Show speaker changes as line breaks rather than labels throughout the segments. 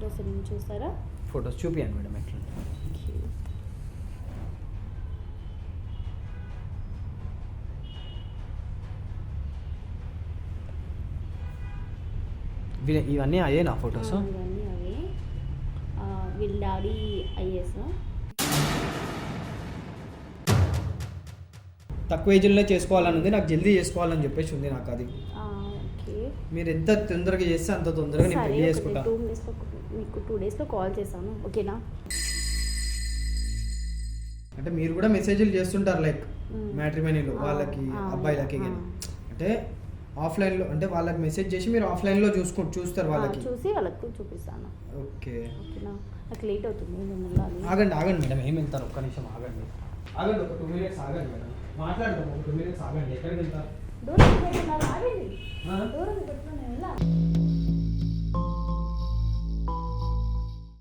Photos ఏమైనా చూస్తారా?
Photos చూపియండి మేడం ఎట్లా. ఇవన్నీ అయ్యే నా ఫొటోస్?
ఇవన్నీ అవే. వీళ్ళ డాడీ ఐఏఎస్.
తక్కువ ఏజ్లో చేసుకోవాలని ఉంది నాకు, జల్దీ చేసుకోవాలని చెప్పేసి ఉంది నాకు. అది
ఓకే,
మీరు ఎంత తొందరగా చేస్తే అంత తొందరగా నేను పెళ్లి చేసుకుంటా.
2 డేస్లో మీకు 2 డేస్లో కాల్ చేస్తాను, ఓకేనా?
అంటే మీరు కూడా మెసేజ్లు చేస్తుంటారు లైక్ మ్యాట్రిమోనీలో వాళ్ళకి అబ్బాయిలకి కానీ, అంటే ఆఫ్లైన్లో అంటే వాళ్ళకి మెసేజ్ చేసి మీరు ఆఫ్లైన్లో చూస్తారు వాళ్ళకి,
చూసి వాళ్ళకి చూపిస్తాను.
ఓకే
ఓకేనా? నాకు లేట్ అవుతుంది, నేను వెళ్ళాలి.
ఆగండి మేడం, ఏం వెళ్తారు? ఒక్క నిమిషం ఆగండి ఒక 2 minutes ఆగండి మేడం, మాట్లాడదాం. ఒక 2 minutes ఆగండి. ఎక్కడికి వెళ్తారు?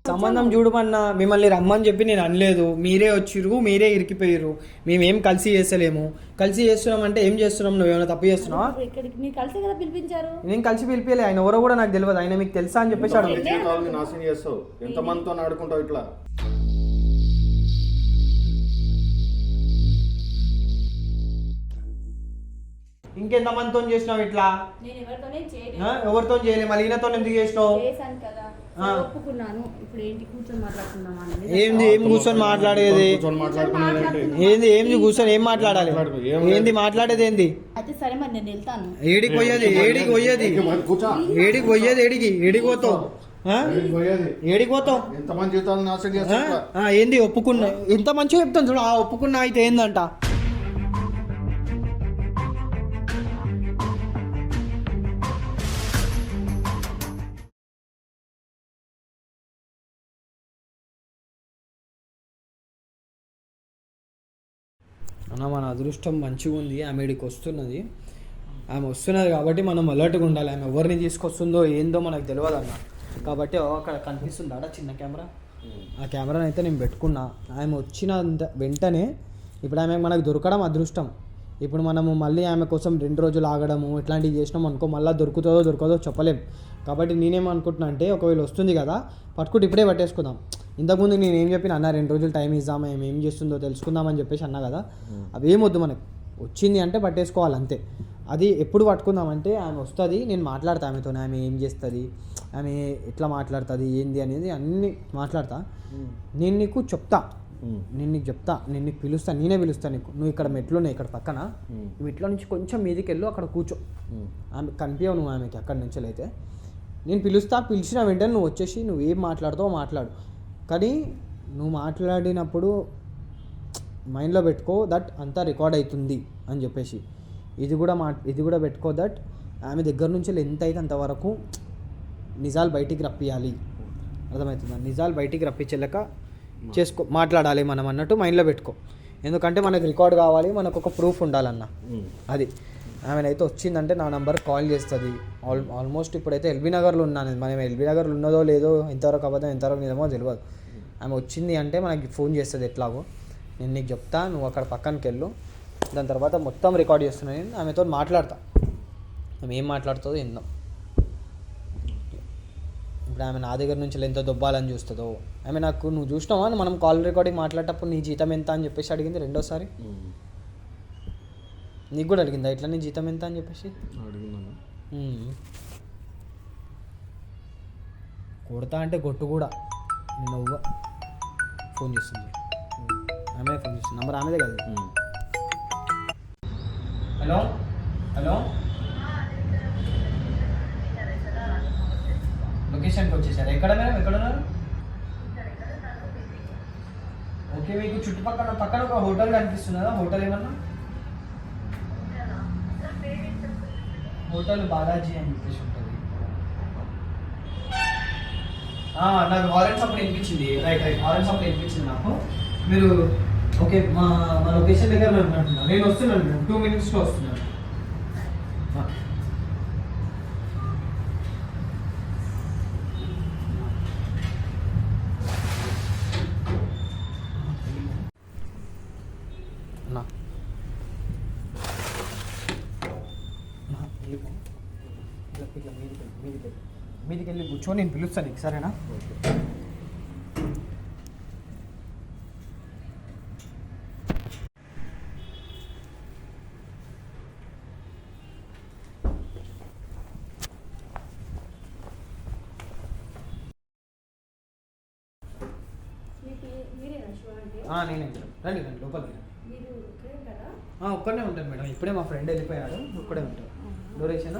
సంబంధం చూడమన్నా మిమ్మల్ని రమ్మని చెప్పి నేను అనలేదు, మీరే వచ్చిర్రు, మీరే ఇరికిపోయారు. మేమేం కలిసి చేస్తలేము. కలిసి చేస్తున్నాం అంటే ఏం చేస్తున్నాం? నువ్వేమైనా తప్పు చేస్తున్నావా?
మీరు కలిసి కదా పిలిపించారు.
నేను కలిసి పిలిపిలే, ఆయన ఎవరో కూడా నాకు తెలియదు. ఆయన మీకు తెలుసా అని చెప్పేసి
చేస్తావు, ఎంతమందితో ఆడుకుంటావు ఇట్లా?
ఇంకెంత మందితో చేసినావు ఇట్లా? ఎవరితో చేయలేదు, మళ్ళీ ఈయనతో ఎందుకు చేసినావు?
ఒప్పుకున్నాను. ఇప్పుడు ఏంటి కూర్చొని మాట్లాడుతున్నాం?
ఏంది ఏం కూర్చొని మాట్లాడేది? ఏంది కూర్చొని ఏం మాట్లాడాలి? ఏంది మాట్లాడేది ఏంది?
అయితే సరే మరి నేను వెళ్తాను.
ఏడికి పోయేది? ఏడికి పోతావు? ఏంది ఒప్పుకున్నా? ఎంత మంచిగా చెప్తాను చూడు. ఒప్పుకున్నా అయితే ఏందంట? అన్న మన అదృష్టం మంచిగా ఉంది, ఆమె ఇక్కడికి వస్తున్నది. ఆమె వస్తున్నది కాబట్టి మనం అలర్ట్గా ఉండాలి. ఆమె ఎవరిని తీసుకొస్తుందో ఏందో మనకు తెలియదు అన్న. కాబట్టి అక్కడ కనిపిస్తుంది ఆడ చిన్న కెమెరా, ఆ కెమెరాని అయితే నేను పెట్టుకున్నా. ఆమె వచ్చిన వెంటనే ఇప్పుడు ఆమె మనకు దొరకడం అదృష్టం. ఇప్పుడు మనము మళ్ళీ ఆమె కోసం 2 రోజులు ఆగడము ఇట్లాంటివి చేసినాం అనుకో, మళ్ళీ దొరకదో చెప్పలేం. కాబట్టి నేనేమనుకుంటున్నా అంటే, ఒకవేళ వస్తుంది కదా పట్టుకుంటే ఇప్పుడే పట్టేసుకుందాం. ఇంతకుముందు నేను ఏం చెప్పిన అన్న 2 రోజులు టైం ఇద్దాం, ఆమె ఏం చేస్తుందో తెలుసుకుందామని చెప్పేసి అన్నా కదా. అవేమొద్దు, మనకు వచ్చింది అంటే పట్టేసుకోవాలి అంతే. అది ఎప్పుడు పట్టుకుందామంటే ఆమె వస్తుంది, నేను మాట్లాడతా ఆమెతో, ఆమె ఏం చేస్తుంది, ఆమె ఎట్లా మాట్లాడుతుంది ఏంది అనేది అన్నీ మాట్లాడతా. నేను నీకు చెప్తా, నేను నీకు పిలుస్తా, నేనే పిలుస్తాను నీకు. నువ్వు ఇక్కడ మెట్లు ఉన్నాయి ఇక్కడ పక్కన, మెట్లో నుంచి కొంచెం మీదికి వెళ్ళు, అక్కడ కూర్చో. ఆమె కనిపించవు నువ్వు ఆమెకి అక్కడి నుంచి అయితే. నేను పిలిచిన వెంటనే నువ్వు వచ్చేసి నువ్వు ఏం మాట్లాడుతావో మాట్లాడు. కానీ నువ్వు మాట్లాడినప్పుడు మైండ్లో పెట్టుకో దట్ అంతా రికార్డ్ అవుతుంది అని చెప్పేసి. ఇది కూడా పెట్టుకో దట్ ఆమె దగ్గర నుంచి ఎంత అయితే అంతవరకు నిజాలు బయటికి రప్పియాలి. అర్థమవుతుందా? నిజాలు బయటికి రప్పించలేక మాట్లాడాలి మనం అన్నట్టు మైండ్లో పెట్టుకో. ఎందుకంటే మనకు రికార్డ్ కావాలి, మనకు ఒక ప్రూఫ్ ఉండాలన్న. అది ఆమెనైతే వచ్చిందంటే నా నంబర్ కాల్ చేస్తుంది. ఆల్మోస్ట్ ఇప్పుడైతే ఎల్బీ నగర్లో ఉన్నాను. మనం ఎల్బీ నగర్లో ఉన్నదో లేదో, ఎంతవరకు అబద్ధం ఎంతవరకు నిజమో తెలియదు. ఆమె వచ్చింది అంటే మనకి ఫోన్ చేస్తుంది ఎట్లాగో. నేను నీకు చెప్తా, నువ్వు అక్కడ పక్కనకి వెళ్ళు. దాని తర్వాత మొత్తం రికార్డ్ చేస్తున్నాను నేను, ఆమెతో మాట్లాడతా. ఆమె ఏం మాట్లాడుతుందో ఏందో. ఇప్పుడు ఆమె నా దగ్గర నుంచి ఎంత దొబ్బాలని చూస్తుందో. ఆమె నాకు నువ్వు చూసినావా మనం కాల్ రికార్డింగ్ మాట్లాడేటప్పుడు నీ జీతం ఎంత అని చెప్పేసి అడిగింది రెండోసారి. నీకు కూడా అడిగిందా ఇట్లా నీ జీతం ఎంత అని చెప్పేసి? కొడతా అంటే కొట్టు కూడా. నేను ఫోన్ చేస్తుంది, ఆమె ఫోన్ చేస్తుంది, నంబర్ ఆమెదే కదా. హలో లొకేషన్కి వచ్చేసారు. ఎక్కడ మేడం, ఎక్కడ ఉన్నారు? ఓకే, మీకు పక్కన ఒక హోటల్ కనిపిస్తున్నదా? హోటల్ ఏమన్నా? హోటల్ బాలాజీ అని చెప్పేసి ఉంటుంది. నాకు ఆరెంజ్ సప్లై వినిపించింది. రైట్ ఆరెంజ్ సప్లై వినిపించింది నాకు. మీరు ఓకే, మా లొకేషన్ దగ్గర ఉంటున్నాను. నేను వస్తున్నాను, 2 minutesలో వస్తున్నాను. మీదికి ఇంటికి వెళ్ళి కూర్చొని నేను పిలుస్తాను నీకు, సరేనా?
మీరేనా శివ అంటే?
నేనే మేడం, రండి రండి లోపలికి.
మీరు ఇక్కడే ఉంటారా?
ఒక్కడే ఉంటాను మేడం, ఇప్పుడే మా ఫ్రెండ్ వెళ్ళిపోయాడు, ఒక్కడే ఉంటాడు. డొరేషన్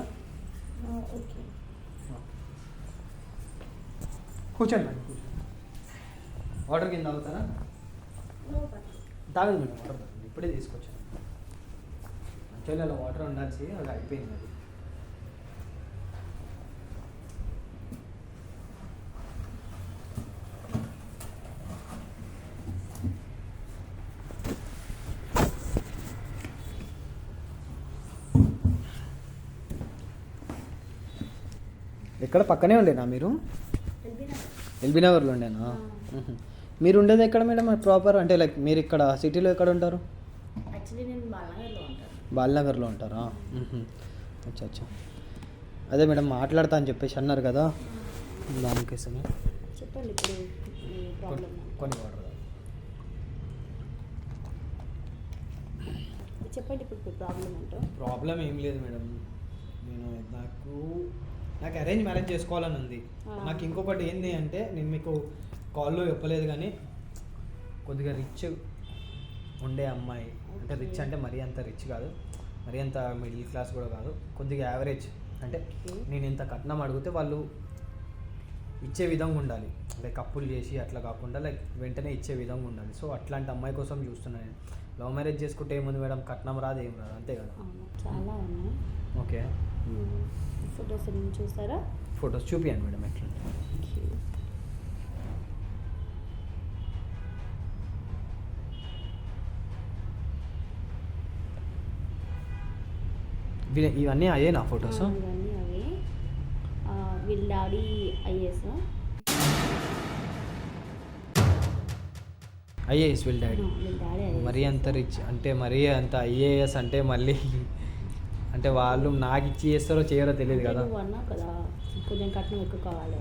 ఓకే.
కూర్చోండి మేడం, కూర్చోండి. వాటర్ కింద తాగుతారా? తాగదు మేడం, వాటర్ తాగండి, ఇప్పుడే తీసుకొచ్చాను. యాక్చువల్లీ అలా వాటర్ ఉండాల్సి అది అయిపోయింది. అది ఎక్కడ పక్కనే ఉండేనా మీరు? ఎల్బీ నగర్లో ఉండేనా? మీరు ఉండేది ఎక్కడ మేడం ప్రాపర్? అంటే లైక్ మీరు ఇక్కడ సిటీలో ఎక్కడ ఉంటారు?
యాక్చువల్లీ నేను బాలనగర్లో ఉంటాను.
బాలనగర్లో ఉంటారా? అచ్చా అచ్చా. అదే మేడం మాట్లాడతా అని చెప్పేసి అన్నారు కదా, దానికోసమే.
చెప్పండి ఇప్పుడు ప్రాబ్లం.
కొన్ని వాటర్
చెప్పండి ఇప్పుడు ప్రాబ్లం ఏంటో.
ప్రాబ్లం ఏం లేదు మేడం, నేను నాకు అరేంజ్ మ్యారేజ్ చేసుకోవాలని ఉంది. నాకు ఇంకొకటి ఏంటి అంటే, నేను మీకు కాల్లో చెప్పలేదు కానీ కొద్దిగా రిచ్ ఉండే అమ్మాయి, అంటే రిచ్ అంటే మరీ అంత రిచ్ కాదు, మరీ అంత మిడిల్ క్లాస్ కూడా కాదు, కొద్దిగా యావరేజ్. అంటే నేను ఇంత కట్నం అడిగితే వాళ్ళు ఇచ్చే విధంగా ఉండాలి, లైక్ అప్పులు చేసి అట్లా కాకుండా లైక్ వెంటనే ఇచ్చే విధంగా ఉండాలి. సో అట్లాంటి అమ్మాయి కోసం చూస్తున్నాను నేను. లవ్ మ్యారేజ్ చేసుకుంటే ఏముంది మేడం, కట్నం రాదు ఏం రాదు, అంతే కదా?
చాలా ఉన్నాయి.
ఓకే,
ఫొటోస్ చూస్తారా?
ఫొటోస్ చూపియండి మేడం ఎట్లా. ఇవన్నీ అయ్యే నా ఫొటోస్?
ఇవన్నీ అవే. వీళ్ళ డాడీ ఐఏఎస్.
ఐఏఎస్ వీళ్ళ డాడీ?
వీళ్ళ డాడీ
మరీ అంత రిచ్ అంటే, మరీ అంత ఐఏఎస్ అంటే మళ్ళీ అంటే వాళ్ళు నాకు ఇచ్చి చేస్తారో చేయరో తెలియదు కదా.
అన్నా కదా కొంచెం కట్నం ఎక్కువ కావాలి,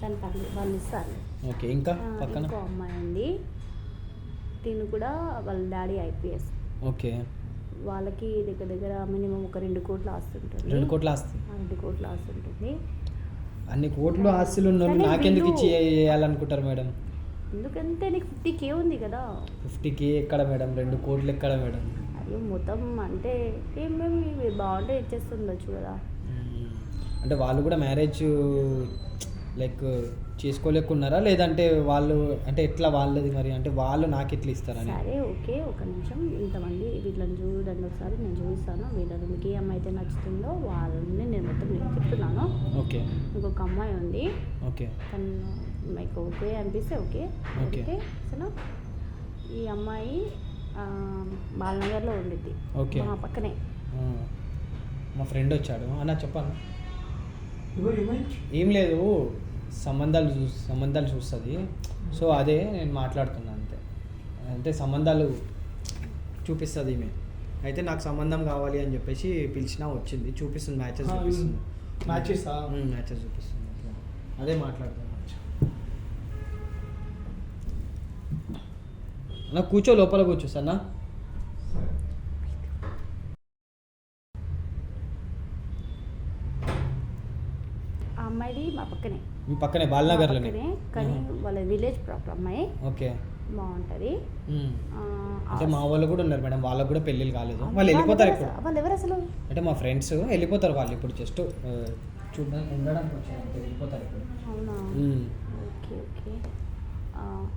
దాని పర్లేదు వాళ్ళు ఇస్తారు.
ఓకే, ఇంకా పక్కన
ఇంకో అమ్మాయి ఉంది, తిను కూడా వాళ్ళ డాడీ ఐపీఎస్.
ఓకే,
వాళ్ళకి దగ్గర దగ్గర మినిమం ఒక 2 కోట్ల ఆస్తి ఉంటుంది.
2 కోట్ల ఆస్తి?
2 కోట్ల ఆస్తి ఉంటుంది.
అన్ని కోట్లు ఆస్తులు ఉన్న వాళ్ళు నాకెందుకు ఇచ్చి చేయాలనుకుంటారు మేడం?
ఎందుకంటే నీకు 50K ఉంది కదా.
50K ఎక్కడ మేడం, 2 కోట్లు ఎక్కడ మేడం?
అయ్యో మొత్తం అంటే ఏమేమి బాగుంటే ఇచ్చేస్తుండొచ్చు కదా.
అంటే వాళ్ళు కూడా మ్యారేజ్ లైక్ చేసుకోలేకున్నారా, లేదంటే వాళ్ళు అంటే ఎట్లా వాళ్ళది మరి, అంటే వాళ్ళు నాకు ఎట్లా ఇస్తారని?
సరే ఓకే, ఒక నిమిషం, ఇంతమంది వీళ్ళని చూడండి ఒకసారి, నేను చూపిస్తాను. వీళ్ళని మీకు ఏ అమ్మాయి అయితే నచ్చుతుందో వాళ్ళని నేను మొత్తం నేను చెప్తున్నాను.
ఓకే,
ఇంకొక అమ్మాయి ఉంది,
ఓకే,
తను మీకు ఓకే అనిపిస్తే ఓకే. ఓకే అసలు ఈ అమ్మాయి బాలనగర్లో ఉండిద్ది.
ఓకే,
మా పక్కనే.
మా ఫ్రెండ్ వచ్చాడు అన్న, చెప్పాను. ఏం లేదు, సంబంధాలు చూస్తుంది. సో అదే నేను మాట్లాడుతున్నా, అంతే. అంటే సంబంధాలు చూపిస్తుంది ఈమె. అయితే నాకు సంబంధం కావాలి అని చెప్పేసి పిలిచినా వచ్చింది, చూపిస్తుంది, మ్యాచెస్ చూపిస్తుంది. మ్యాచెస్ చూపిస్తుంది, అదే మాట్లాడుతున్నా. అన్న కూర్చో, లోపల కూర్చో సన్నా.
అమ్మాయిది మా పక్కనే.
మీ పక్కనే బాలనగర్లోనే?
కానీ వాళ్ళ విలేజ్ ప్రాపర్ అమ్మాయి.
ఓకే,
బాగుంటుంది.
అంటే మా వాళ్ళు కూడా ఉన్నారు మేడం, వాళ్ళకు కూడా పెళ్ళిళ్ళు కాలేదు, వాళ్ళు వెళ్ళిపోతారు ఇప్పుడు.
వాళ్ళు ఎవరు అసలు?
అంటే మా ఫ్రెండ్స్ వెళ్ళిపోతారు, వాళ్ళు ఇప్పుడు జస్ట్ చూడడానికి ఉండడానికి వచ్చారు, వెళ్ళిపోతారు ఇప్పుడు.
అవునా? Okay okay.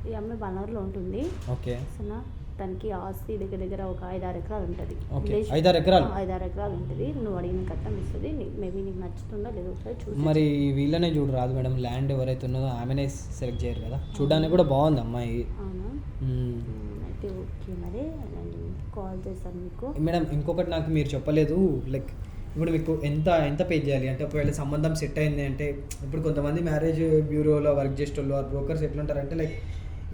ఈ అమ్మాయి బాలనగర్లో ఉంటుంది.
ఓకే,
సరేనా? తనకి ఆస్తి దగ్గర దగ్గర ఒక 5-6 ఎకరాలు ఉంటుంది.
5-6 ఎకరాలు?
5-6 ఎకరాలు ఉంటుంది. నువ్వు అడిగిన కట్నం ఇస్తుంది. మేబీ నీకు నచ్చుతుందో లేదో ఒకసారి చూసి.
మరి వీళ్ళనే చూడు రాదు మేడం, ల్యాండ్ ఎవరైతే ఉన్నదో ఆమెనే సెలెక్ట్ చేయరు కదా. చూడడానికి కూడా బాగుంది అమ్మాయి.
అవునా? అయితే ఓకే, మరి నేను కాల్ చేస్తాను మీకు.
మేడం ఇంకొకటి నాకు మీరు చెప్పలేదు, లైక్ ఇప్పుడు మీకు ఎంత పే చేయాలి అంటే, ఒకవేళ సంబంధం సెట్ అయింది అంటే, ఇప్పుడు కొంతమంది మ్యారేజ్ బ్యూరోలో వర్క్ చేసేటోళ్ళు, బ్రోకర్స్ ఎట్లుంటారంటే లైక్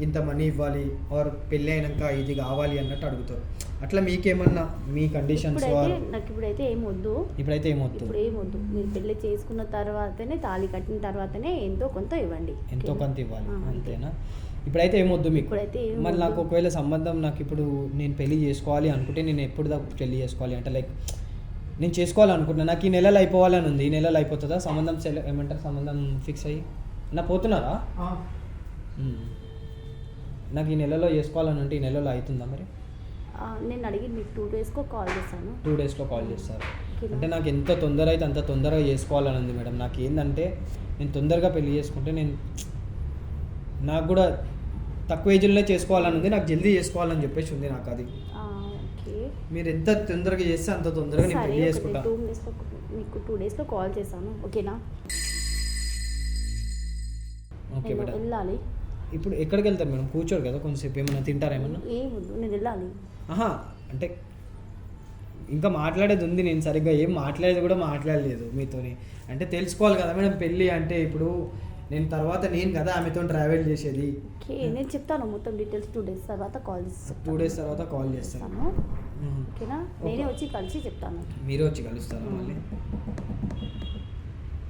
ఇంత మనీ ఇవ్వాలి ఆర్ పెళ్ళి అయినాక ఇది కావాలి అన్నట్టు అడుగుతారు. అట్లా మీకేమన్నా మీ కండిషన్స్
ఇప్పుడైతే ఏమొద్దు.
ఇప్పుడైతే ఏమొద్దు.
ఇప్పుడు ఏమొద్దు. మీరు పెళ్లి చేసుకున్న తర్వాతనే, తాళి కట్టిన తర్వాతనే ఎంతో కొంత ఇవ్వండి.
ఎంతో కొంత ఇవ్వాలి అంతేనా? ఇప్పుడైతే ఏమొద్దు మీకు. మరి నాకు ఒకవేళ సంబంధం నాకు ఇప్పుడు నేను పెళ్లి చేసుకోవాలి అనుకుంటే నేను ఎప్పుడు దాకా పెళ్లి చేసుకోవాలి అంటే లైక్ నేను చేసుకోవాలనుకుంటున్నా, నాకు ఈ నెలలో అయిపోవాలని ఉంది. ఈ నెలలో అయిపోతుందా సంబంధం? ఏమంటారు సంబంధం ఫిక్స్ అయ్యి నా పోతున్నారా? నాకు ఈ నెలలో చేసుకోవాలని అంటే ఈ నెలలో అవుతుందా మరి?
నేను అడిగి మీకు 2 డేస్లో కాల్ చేస్తాను.
2 డేస్లో కాల్ చేస్తారు. అంటే నాకు ఎంత తొందర అయితే అంత తొందరగా చేసుకోవాలని ఉంది మేడం. నాకు ఏంటంటే నేను తొందరగా పెళ్లి చేసుకుంటే నాకు కూడా తక్కువ ఏజ్లోనే చేసుకోవాలని ఉంది, నాకు జల్దీ చేసుకోవాలని చెప్పేసి ఉంది నాకు. అది మీరు ఎంత తొందరగా చేస్తే అంత తొందరగా నేను పెళ్లి చేసుకుంటా.
మీకు 2 డేస్లో కాల్ చేస్తాను, ఓకేనా?
Okay madam.
వెళ్ళాలి.
ఇప్పుడు ఎక్కడికి వెళ్తారు మేడం? కూర్చోరు కదా కొంచెంసేపు, ఏమన్నా తింటారా ఏమన్నా?
ఏమొద్దు, నేను వెళ్ళాలి.
అంటే ఇంకా మాట్లాడేది ఉంది, నేను సరిగ్గా ఏం మాట్లాడేది కూడా మాట్లాడలేదు మీతోని. అంటే తెలుసుకోవాలి కదా మేడం, పెళ్ళి అంటే ఇప్పుడు నేను తర్వాత నేను కదా ఆమెతో ట్రావెల్ చేసేది.
ఓకే, నేను చెప్తాను మొత్తం డీటెయిల్స్. 2 డేస్ తర్వాత కాల్ చేస్తాను.
2 డేస్ తర్వాత కాల్ చేస్తాను,
ఓకేనా? నేనే వచ్చి కలిసి చెప్తాను.
మీరే వచ్చి కలుస్తారా మళ్ళీ?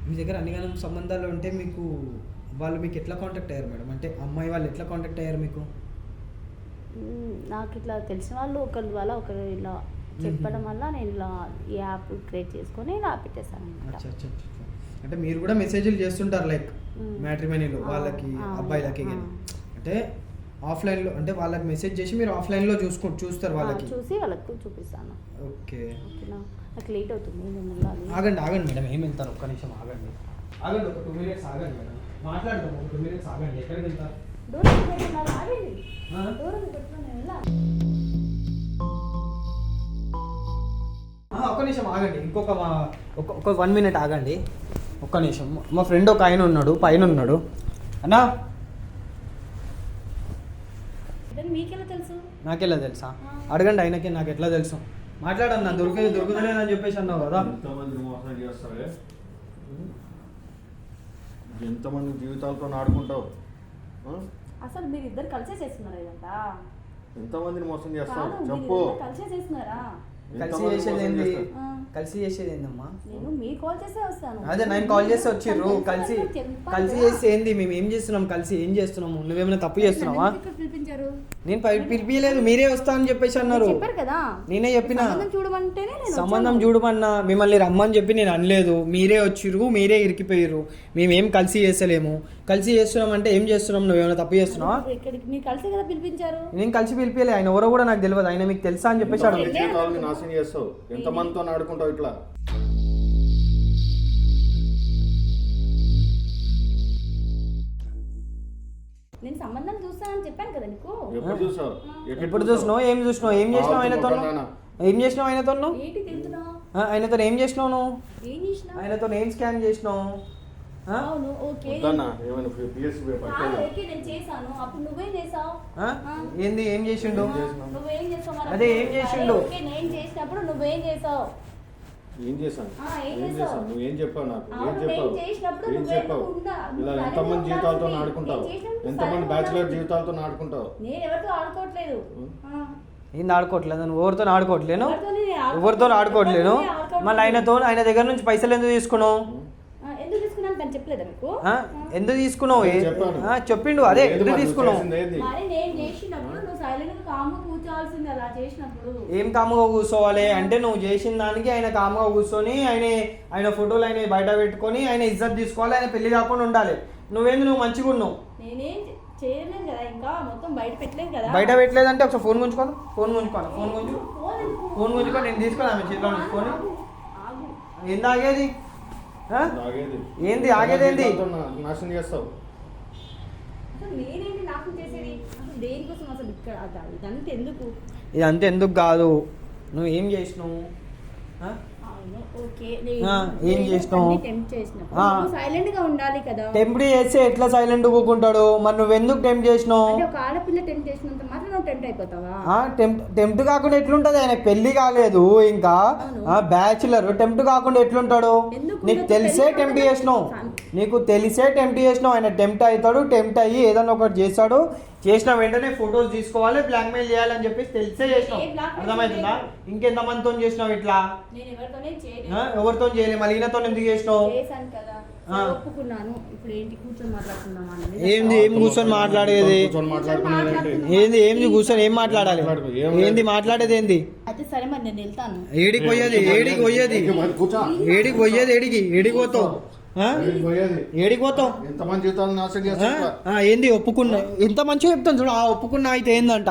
మీ దగ్గర అన్నిగానం సంబంధాలు ఉంటే మీకు వాళ్ళు మీకు ఎట్లా కాంటాక్ట్ అయ్యారు మేడం? అంటే అమ్మాయి వాళ్ళు ఎట్లా కాంటాక్ట్ అయ్యారు మీకు?
నాకు ఇట్లా తెలిసిన వాళ్ళు ఒకరి వల్ల ఒకరు ఇలా చెప్పడం వల్ల నేను ఇలా ఈ యాప్ క్రియేట్ చేసుకొని ఇలా పెట్టేశాను.
అంటే మీరు కూడా మెసేజ్లు చేస్తుంటారు లైక్ మ్యాట్రిమోనీలో వాళ్ళకి అబ్బాయిలకి అంటే ఆఫ్లైన్లో, అంటే వాళ్ళకి మెసేజ్ చేసి మీరు ఆఫ్లైన్లో చూస్తారు వాళ్ళకి,
చూసి వాళ్ళకి చూపిస్తాను.
ఓకే,
నాకు లేట్ అవుతుంది, నేను వెళ్ళాలి.
ఆగండి మేడం, ఏం వెళ్తారు? ఒక్క నిమిషం ఆగండి, ఒక 2 మినిట్స్ ఆగండి మేడం, మాట్లాడదాం. ఒక 2 మినిట్స్ ఆగండి. ఎక్కడికి వెళ్తారు? ఒక్క నిమిషం ఆగండి, ఒక 1 మినిట్ ఆగండి, ఒక్క నిమిషం. మా ఫ్రెండ్ ఒక ఆయన ఉన్నాడు, పైన ఉన్నాడు. అన్నా
మీకెలా తెలుసు?
నాకెలా తెలుసా? అడగండి ఆయనకి, నాకు ఎట్లా తెలుసు? మాట్లాడన్నా, దొరుకుతలేదని చెప్పేసి అన్నావు కదా.
ఎంతమంది జీవితాలతో ఆడుకుంటావు?
అసలు మీరు ఇద్దరు కలిసే చేస్తున్నారు ఇదంతా?
ఎంతమందిని మోసం చేస్తావు చెప్పు.
కలిసే చేస్తున్నారా?
కలిసి చేసేది ఏందమ్మా?
నేను మీరు కాల్ చేస్తే వస్తాను.
అదే నేను కాల్ చేస్తే వచ్చిర్రు. కలిసి చేస్తే ఏంది? మేము ఏం చేస్తున్నాం? కలిసి ఏం చేస్తున్నాము? నువ్వేమైనా తప్పు చేస్తున్నావా? నేను పిలిపియలేదు, మీరే వస్తా అని చెప్పేసి అన్నారు
కదా.
నేనే చెప్పిన సంబంధం చూడమన్నా, మిమ్మల్ని రమ్మని చెప్పి నేను అనలేదు. మీరే వచ్చిర్రు, మీరే ఇరికిపోయారు. మేమేం కలిసి చేస్తలేము. కలిసి చేస్తున్నాం అంటే ఏం చేస్తున్నాం? నువ్వేమైనా తప్పు చేస్తున్నావా? నేను కలిసి పిలిపియలే. ఆయన ఎవరో కూడా నాకు తెలియదు. ఆయన మీకు తెలుసా అని చెప్పేసి
నాశనం చేస్తావు. ఎంతమందితో ఆడుకుంటావు ఇట్లా?
నేను సంబంధం చూస్తానని చెప్పాను కదా నీకు.
ఎప్పుడు చూసినావు? ఏం చూసినావు? ఏం చేసినావు ఆయనతో? ఏం చేసినావు ఆయనతో? ఆయనతో ఏం చేసినావు నువ్వు? ఆయనతో ఏం స్కాన్ చేసినావు? ఏంది? ఏం చేసిండు? అదే ఏం చేసిండు?
ఏం చేశాను? నువ్వేం చెప్పావు నాకు? ఏం చెప్పావు? ఇలా ఎంతమంది జీవితాలతో ఆడుకుంటావు? ఎంతమంది బ్యాచులర్ జీవితాలతో ఆడుకుంటావు?
ఏంది ఆడుకోవట్లేదు? నువ్వు ఎవరితో ఆడుకోవట్లేను? ఎవరితో ఆడుకోవట్లేను. మళ్ళీ ఆయన దగ్గర నుంచి పైసలు ఎందుకు తీసుకున్నావు? ఎందుకు తీసుకున్నావు? చెప్పిండు. అదే ఎందుకు తీసుకున్నావు? ఏం కాముగా కూర్చోవాలి అంటే నువ్వు చేసిన దానికి ఆయన కాముగా కూర్చొని ఆయన ఫోటోలు ఆయన బయట పెట్టుకొని ఆయన ఇజ్జత్ తీసుకోవాలి, ఆయన పెళ్లి కాకుండా ఉండాలి. నువ్వేంది? నువ్వు మంచిగా ఉన్నావు. బయట పెట్టలేదంటే ఒకసారి ఫోన్ గుంజుకోను. ఫోన్ గుంజుకో. నేను తీసుకొని ఆమె చేతిలో తీసుకొని ఏంది ఆగేది? ఏంది ఆగేది? ఏంది
నాశనం చేస్తావు?
ఇదంతా ఎందుకు కాదు. నువ్వు ఏం చేసినావు? ఏం చేసినావు? టెంప్ట్ చేస్తే ఎట్లా సైలెంట్ కూకుంటాడు? మరి నువ్వు ఎందుకు టెంప్ట్ చేసినావు?
నువ్వు టెంప్ట్ అయిపోతావా?
టెంప్ట్ కాకుండా ఎట్లుంటది? ఆయన పెళ్లి కాలేదు ఇంకా, బ్యాచులర్. టెంప్ట్ కాకుండా ఎట్లుంటాడు? నీకు తెలిసే టెంప్ట్ చేసినావు, ఆయన టెంప్ట్ అవుతాడు. టెంప్ట్ అయ్యి ఏదైనా ఒకటి చేస్తాడు. చేసిన వెంటనే ఫొటోస్ తీసుకోవాలి, బ్లాక్మెయిల్ చేయాలని చెప్పేసి తెలిసే చేసినావు. అర్థమవుతుందా? ఇంకెంత మందితో చేసినావు ఇట్లా? ఎవరితో చేయలేదు, మళ్ళీ ఈయనతో ఎందుకు చేసినావు? ఏంది ఏం కూర్చొని మాట్లాడేది? ఏంది కూర్చొని ఏం మాట్లాడాలి? ఏంది మాట్లాడేది? ఏంది ఏడికి పోయేది? ఏడికి పోతావు?
ఎంతమంది జీవితాలు నాశనం చేస్తా?
ఏంది ఒప్పుకున్నా? ఎంత మంచిగా చెప్తాను చూడు. ఒప్పుకున్నా అయితే ఏందంట?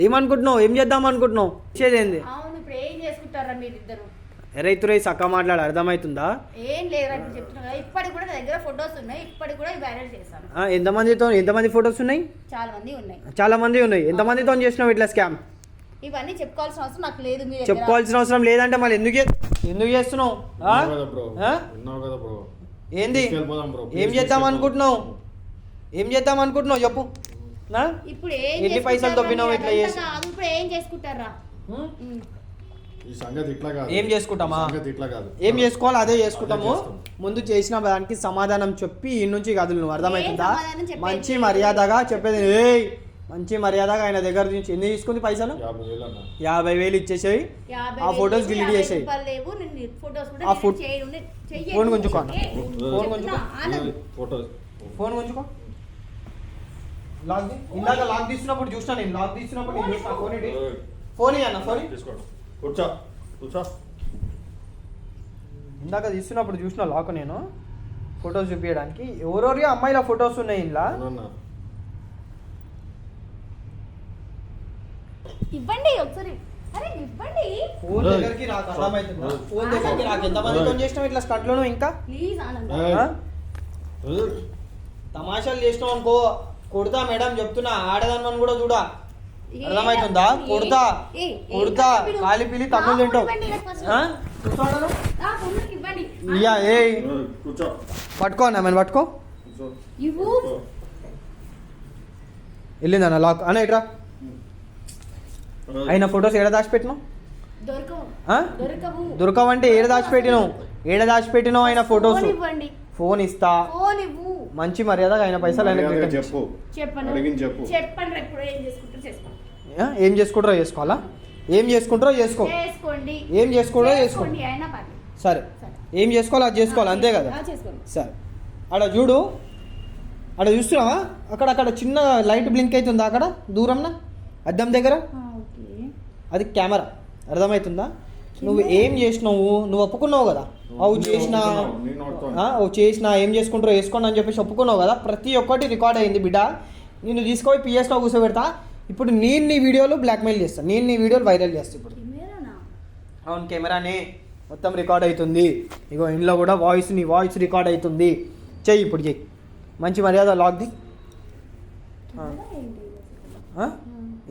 ఏమనుకుంటున్నావు? ఏం చేద్దాం అనుకుంటున్నావు? ఏంది రైతు సక్క మాట్లాడు, అర్థమవుతుందా?
ఏం లేదు చెప్తున్నా. ఇప్పటికి కూడా నా దగ్గర ఫొటోస్ ఉన్నాయి, ఇప్పటికి కూడా వైరల్ చేస్తాను.
ఎంతమంది ఫొటోస్ ఉన్నాయి? చాలా మంది ఉన్నాయి. ఎంతమందితో చేసినావు ఇట్లా స్కామ్?
ఇవన్నీ చెప్పుకోవాల్సిన అవసరం నాకు లేదు.
చెప్పుకోవాల్సిన అవసరం లేదంటే మళ్ళీ ఎందుకు చేస్తున్నావు? ఏంది ఏం చేద్దాం అనుకుంటున్నావు? చెప్పు.
ఇప్పుడు
ఎన్ని పైసలు దొబ్బినావు ఇట్లా చేసి?
ఇప్పుడు ఏం చేసుకుంటారా?
ఈ సంగతి ఇట్లా కాదు.
ఏం చేసుకుంటామా?
ఇట్లా కాదు.
ఏం చేసుకోవాలి అదే చేసుకుంటాము. ముందు చేసిన దానికి సమాధానం చెప్పి ఈ నుంచి కదులు. నువ్వు అర్థమవుతుందా? మంచి మర్యాదగా చెప్పేది. మంచి మర్యాదగా ఆయన దగ్గర నుంచి ఎన్ని తీసుకుంది పైసలు? 50,000 ఇచ్చేసేయి. ఆ ఫొటోస్ డిలీట్ చేసేయి. ఫోన్ గుంజుకో. ఇందాక లాక్ తీసినప్పుడు చూసినా నేను. ఫోన్ ఇయ్యన్న. ఇందాక తీస్తున్నప్పుడు చూసిన లాక్ నేను ఫొటోస్ చూపించడానికి. ఎవరెవరి అమ్మాయిల ఫొటోస్ ఉన్నాయి ఇంట్లో.
ఇవ్వండి ఒకసారి. అరే ఇవ్వండి.
ఫోన్ దగ్గరికి రాక, అర్థమవుతుందా? ఫోన్ దగ్గరికి రాక. ఎంతమందితో చేసినావు ఇట్లా స్టంట్లను? ఇంకా
ప్లీజ్ ఆనంద్,
తమాషాలు చేసినావు అనుకో కొడతా మేడం, చెప్తున్నా. ఆడదాన్ని కూడా చూడా, అర్థమవుతుందా? కొడతా కాలి పిలి తమ్ముడు తింటావు. పట్టుకో అన్న, మేము పట్టుకో. వెళ్ళిందన్న లాక్ అన్న. ఇట్రా. అయినా ఫొటోస్ ఏడ దాచిపెట్టినావు? దొరకవంటే ఏడ దాచిపెట్టినావు? ఆయన ఫోటోస్. ఫోన్ ఇస్తా. మంచి మర్యాదగా ఆయన పైసలు ఆయన
చెప్పు.
ఏం చేసుకుంటారో చేసుకోవాలా? ఏం చేసుకుంటారో చేసుకో. సరే, ఏం చేసుకోవాలో అది చేసుకోవాలి, అంతే కదా? సరే. అక్కడ చూడు, అక్కడ చూస్తున్నావా? అక్కడ చిన్న లైట్ బ్లింక్ అవుతుందా? అక్కడ దూరంనా అద్దం దగ్గర అది కెమెరా. అర్థమవుతుందా? నువ్వు ఏం చేసినావు? నువ్వు ఒప్పుకున్నావు కదా, అవు చేసినా ఏం చేసుకుంటారో వేసుకోండి అని చెప్పేసి ఒప్పుకున్నావు కదా. ప్రతి ఒక్కటి రికార్డ్ అయింది బిడ్డ. నేను తీసుకొని పిఎస్లో కూర్చోబెడతా. ఇప్పుడు నేను నీ వీడియోలు బ్లాక్మెయిల్ చేస్తాను, నేను నీ వీడియోలు వైరల్ చేస్తాను. ఇప్పుడు అవును, కెమెరానే మొత్తం రికార్డ్ అవుతుంది. ఇగో ఇంట్లో కూడా నీ వాయిస్ రికార్డ్ అవుతుంది. చెయ్యి ఇప్పుడు, చెయ్యి. మంచి మర్యాద లాక్ ది.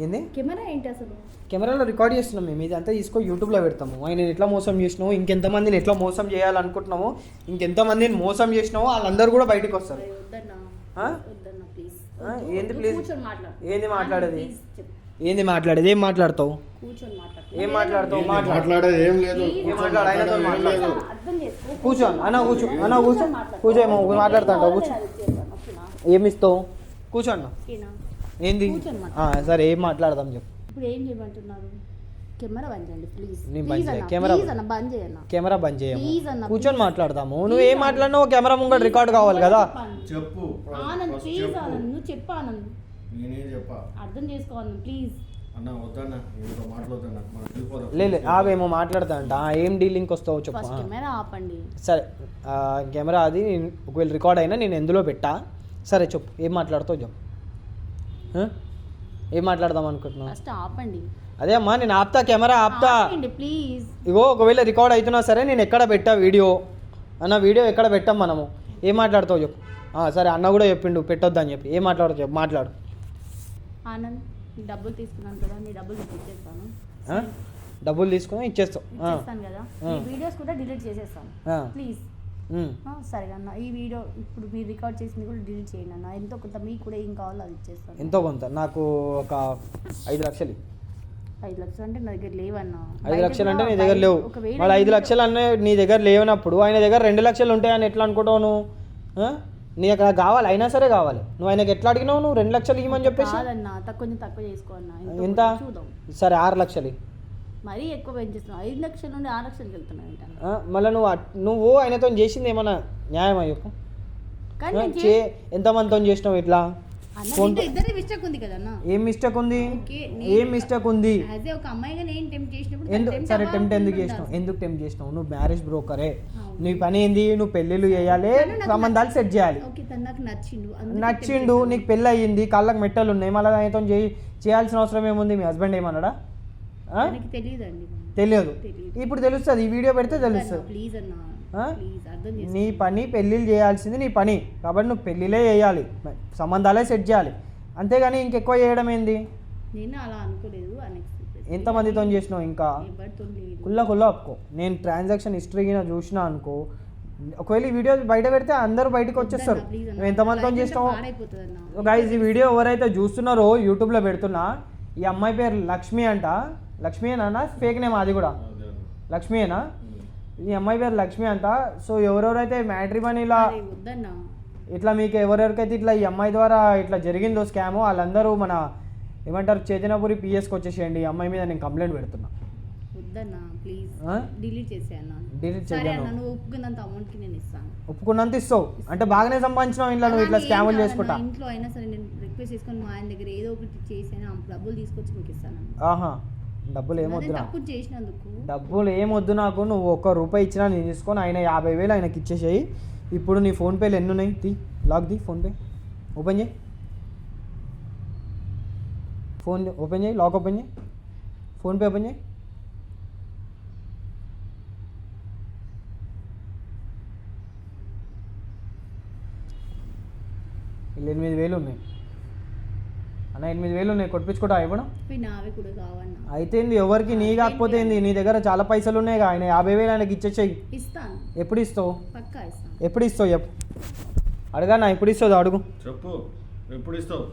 ఏంది
కెమెరా ఏంటి అసలు?
కెమెరాలో రికార్డ్ చేస్తున్నాం మేము. ఇది అంతా తీసుకో యూట్యూబ్లో పెడతాము. ఆయన ఎట్లా మోసం చేసినావు, ఇంకెంతమందిని ఎట్లా మోసం చేయాలనుకుంటున్నావు, ఇంకెంతమందిని మోసం చేసినావో వాళ్ళందరూ కూడా బయటకు వస్తారు. ఏంది ప్లీజ్? ఏంది మాట్లాడేది? ఏం మాట్లాడతావు? ఏం మాట్లాడతావు?
మాట్లాడేది ఏం లేదు.
కూర్చో అన్న, కూర్చో. ఏమో మాట్లాడతాంటావు, కూర్చో. ఏమిస్తావు? కూర్చో అన్న. ఏంది? సరే, ఏం మాట్లాడదాం చెప్పు.
ఇప్పుడు ఏం చేయమంటున్నారు? కెమెరా బంద్ చేయండి ప్లీజ్.
కెమెరా బంద్ చేయము, కూర్చొని మాట్లాడదాము. నువ్వు ఏం మాట్లాడినావు? కెమెరా ముంగట రికార్డ్ కావాలి కదా.
చెప్పు
ఆనంద్, ప్లీజ్ ఆనంద్, నువ్వు చెప్పు ఆనంద్.
నేనేం చెప్పా?
అర్థం చేసుకోవాలి ప్లీజ్.
అన్న వద్దన్నా,
లేదు ఆగేమో మాట్లాడతా అంట. ఏం డీలింగ్కి వస్తావో చెప్పు.
కెమెరా ఆపండి.
సరే, కెమెరా అది ఒకవేళ రికార్డ్ అయినా నేను ఎందులో పెట్టా. సరే చెప్పు, ఏం మాట్లాడుతావు చెప్పు. ఏం మాట్లాడదాం అనుకుంటున్నావు?
ఫస్ట్ ఆపండి.
అదే అమ్మా, నేను ఆపుతా, కెమెరా ఆపుతా
ప్లీజ్.
ఇగో ఒకవేళ రికార్డ్ అవుతున్నా సరే, నేను ఎక్కడ పెట్టా వీడియో అన్న, వీడియో ఎక్కడ పెట్టాం మనము. ఏం మాట్లాడతావు చెప్పు. సరే, అన్న కూడా చెప్పిండు పెట్టొద్దని చెప్పి. ఏం మాట్లాడుతావు చెప్పు, మాట్లాడు.
ఆనంద్, డబ్బులు తీసుకున్నాను కదా, నీ డబ్బులు ఇచ్చేస్తాను.
డబ్బులు తీసుకుని ఇచ్చేస్తావు
కదా, వీడియోస్ కూడా డిలీట్ చేసేస్తాను ప్లీజ్. సరే అన్న ఈ వీడియో ఇప్పుడు మీరు రికార్డ్ చేసింది కూడా డిలీట్ చేయండి అన్న. ఎంతో కొంత మీకు కూడా ఏం కావాలో అది ఇచ్చేస్తాను.
ఎంతో కొంత నాకు ఒక 5 లక్షలు.
5 లక్షలు అంటే నా దగ్గర లేవన్నా.
5 లక్షలు అంటే నీ దగ్గర లేవు. మరి 5 లక్షలు అన్నీ నీ దగ్గర లేవనప్పుడు ఆయన దగ్గర 2 లక్షలు ఉంటాయని ఎట్లా అనుకుంటావు నువ్వు? నీ అక్కడ కావాలి, అయినా సరే కావాలి. నువ్వు ఆయనకి ఎట్లా అడిగినావు? నువ్వు 2 లక్షలు ఇవ్వమని చెప్పేసి.
కొంచెం తక్కువ చేసుకో అన్న.
ఎంత? సరే 6 లక్షలు.
మరీ ఎక్కువ పెంచేస్తున్నావు. 5 లక్షల నుండి 6 లక్షలకి వెళ్తున్నావు.
మళ్ళీ నువ్వు ఆయనతో చేసింది ఏమన్నా న్యాయమా చెప్పు? ఎంతమందితో చేసినావు ఇట్లా?
ఇద్దరు మిస్టేక్ ఉంది కదన్నా.
ఏం మిస్టేక్ ఉంది? ఏం మిస్టేక్ ఉంది?
ఒక అమ్మాయిగా నేను టెంప్ట్ చేసినప్పుడు
సరే టెంప్ట్ ఎందుకు చేసినావు? ఎందుకు టెంప్ట్ చేసినావు? నువ్వు మ్యారేజ్ బ్రోకరే. నీ పని ఏంది? నువ్వు పెళ్ళిళ్ళు చేయాలి, సంబంధాలు సెట్ చేయాలి. నచ్చిండు, నీకు పెళ్ళి అయ్యింది, కాళ్ళకి మెట్టలు ఉన్నాయి, మళ్ళీ ఆయనతో చేయాల్సిన అవసరం ఏముంది? మీ హస్బెండ్ ఏమన్నాడా? తెలియదు. ఇప్పుడు తెలుస్తుంది, ఈ వీడియో పెడితే తెలుస్తుంది. నీ పని పెళ్ళిళ్ళు చేయాల్సింది నీ పని, కాబట్టి నువ్వు పెళ్ళిళ్ళే చేయాలి, సంబంధాలే సెట్ చేయాలి, అంతేగాని ఇంకెక్కువ చేయడం ఏంది? ఎంతమందితో చేసినావు? ఇంకా కుల్ల ఒప్పుకో. నేను ట్రాన్సాక్షన్ హిస్టరీ చూసినా అనుకో, ఒకవేళ ఈ వీడియో బయట పెడితే అందరూ బయటకు వచ్చేస్తారు. నువ్వు ఎంతమందితో చేసినావు? గైస్, ఈ వీడియో ఎవరైతే చూస్తున్నారో యూట్యూబ్లో పెడుతున్నా, ఈ అమ్మాయి పేరు లక్ష్మి అంట. లక్ష్మీయేనా? ఫేక్ నేమ్ అది కూడా లక్ష్మీయేనా? ఈ అమ్మాయి పేరు లక్ష్మి అంట. సో ఎవరెవరైతే మ్యాట్రిమోనీలా ఇట్లా మీకు ఎవరెవరికైతే ఇట్లా ఈ అమ్మాయి ద్వారా ఇట్లా జరిగిందో స్కామ్, వాళ్ళందరూ మన ఏమంటారు చైతన్యపురి పిఎస్కి వచ్చేసేయండి. ఈ అమ్మాయి మీద నేను కంప్లైంట్ పెడుతున్నా. డిలీట్ చేయను. ఒప్పుకున్నంత ఇస్తావు అంటే బాగానే సంపాదించినావు ఇంట్లో. నువ్వు ఇట్లా స్కాములు చేసుకుంటా
ఇంట్లో అయినా సరే నేను రిక్వెస్ట్ చేసుకొని మా ఆయన దగ్గర ఏదో ఒకటి చేసి డబ్బులు తీసుకొచ్చి మీకు ఇస్తాను.
ఆహా, డబ్బులు ఏమొద్దు నాకు. డబ్బులు ఏమొద్దు నాకు. నువ్వు ₹1 ఇచ్చినా నేను తీసుకొని ఆయన 50,000 ఆయనకి ఇచ్చేసేయి. ఇప్పుడు నీ ఫోన్పేలు ఎన్ని ఉన్నాయి? లాక్ ది ఫోన్పే, ఓపెన్ చేయి. ఫోన్ ఓపెన్ చేయి, లాక్ ఓపెన్ చేయి, ఫోన్పే ఓపెన్ చేయి. వీళ్ళు 8,000 ఉన్నాయి అన్న. 8,000 ఉన్నాయి, కొట్టించుకుంటా ఇవ్వడం అయితే ఎవరికి? నీ కాకపోతే ఏంది? నీ దగ్గర చాలా పైసలు ఉన్నాయి. ఆయన 50,000 ఆయనకి ఇచ్చేసేయి. ఎప్పుడు ఇస్తావు? ఎప్పుడు ఇస్తావు చెప్పు. అడగా నా ఎప్పుడు ఇస్తావు? అడుగు
చెప్పు. ఎప్పుడు ఇస్తావు?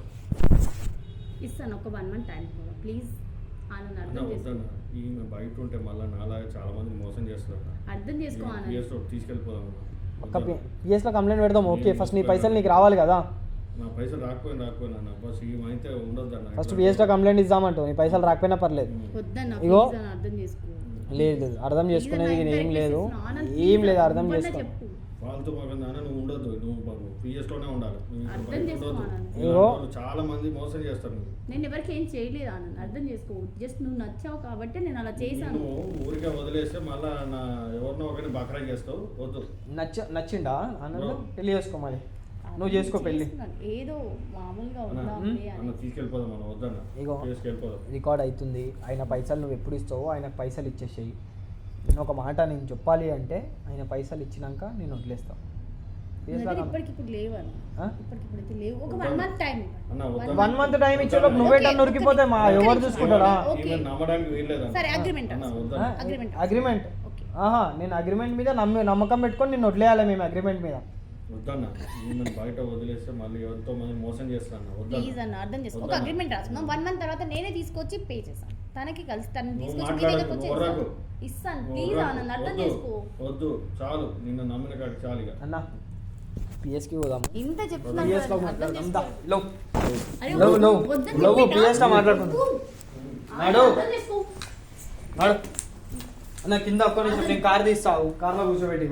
ఇస్తాను, ఒక 1 మంత్ టైం ప్లీజ్.
ఈమె బయట ఉంటే మళ్ళీ నాలాగా చాలా మంది మోసం చేస్తారు.
అర్థం చేసుకోవాలి.
తీసుకెళ్ళిపోదాం.
పిఎస్లో కంప్లైంట్ పెడదాం. ఓకే, ఫస్ట్ నీ పైసలు నీకు రావాలి కదా.
నా పైసలు రాకపోయినా బస్ ఏమైతే ఉండొద్దు అన్న.
ఫస్ట్ పిఎస్లో కంప్లైంట్ ఇద్దామంటూ. నీ పైసలు రాకపోయినా పర్లేదు. ఇగో లేదు, అర్థం చేసుకునేది ఏం లేదు, ఏం లేదు. అర్థం చేసుకో.
వాళ్ళతో నువ్వు ఉండొద్దు, నువ్వు పిఎస్లోనే ఉండాలి. చాలా మంది మోసం చేస్తారు.
నేను ఎవరికి ఏం చేయలేదు ఆనంద్, అర్థం చేసుకో. జస్ట్ నువ్వు నచ్చావు కాబట్టి నేను అలా చేశాను.
నువ్వు ఊరికే వదిలేస్తే మళ్ళీ ఎవరినో ఒకరిని బకరా చేస్తావు. వద్దు.
నచ్చిందా ఆనంద్? పెళ్లి చేసుకో, మరి నువ్వు చేసుకో పెళ్ళి.
ఏదో మామూలుగా
తీసుకెళ్ళిపోదాం మనం. వద్దన్న, ఇగో
రికార్డ్ అవుతుంది. ఆయన పైసలు నువ్వు ఎప్పుడు ఇస్తావో ఆయనకు పైసలు ఇచ్చేసేయి. నేను ఒక మాట నేను చెప్పాలి అంటే, ఆయన పైసలు ఇచ్చినాక నేను వదిలేస్తాను. 1 మంత్ టైం ఇచ్చేలోపు నువ్వేటా నొరికిపోతే మా ఎవరు చూసుకుంటాడా? అగ్రిమెంట్. ఆహా, నేను అగ్రిమెంట్ మీద నమ్మకం పెట్టుకొని నేను వదిలేయాలి. మేము అగ్రిమెంట్ మీద
వద్దన్న. బయట వదిలేస్తే మళ్ళీ ఎవరితో మంది మోసం చేస్తాను.
ప్లీజ్ అన్న, అర్థం చేసుకో. ఒక అగ్రిమెంట్ రాసుకుందాం. 1 మంత్ తర్వాత నేనే తీసుకొచ్చి పే చేస్తాను. తనకి కలిసి తను తీసుకొచ్చి ఇస్తాను. ప్లీజ్ ఆనంద్, అర్థం చేసుకో.
వద్దు, చాలు. నిన్న నమ్మిన కాడికి చాలు.
అన్న పిఎస్కి పోదాం.
ఇంత చెప్తున్నాను.
అన్న కింద ఒక్క నిమిషం, నేను కార్ తీస్తావు. కార్లో కూర్చోబెట్టి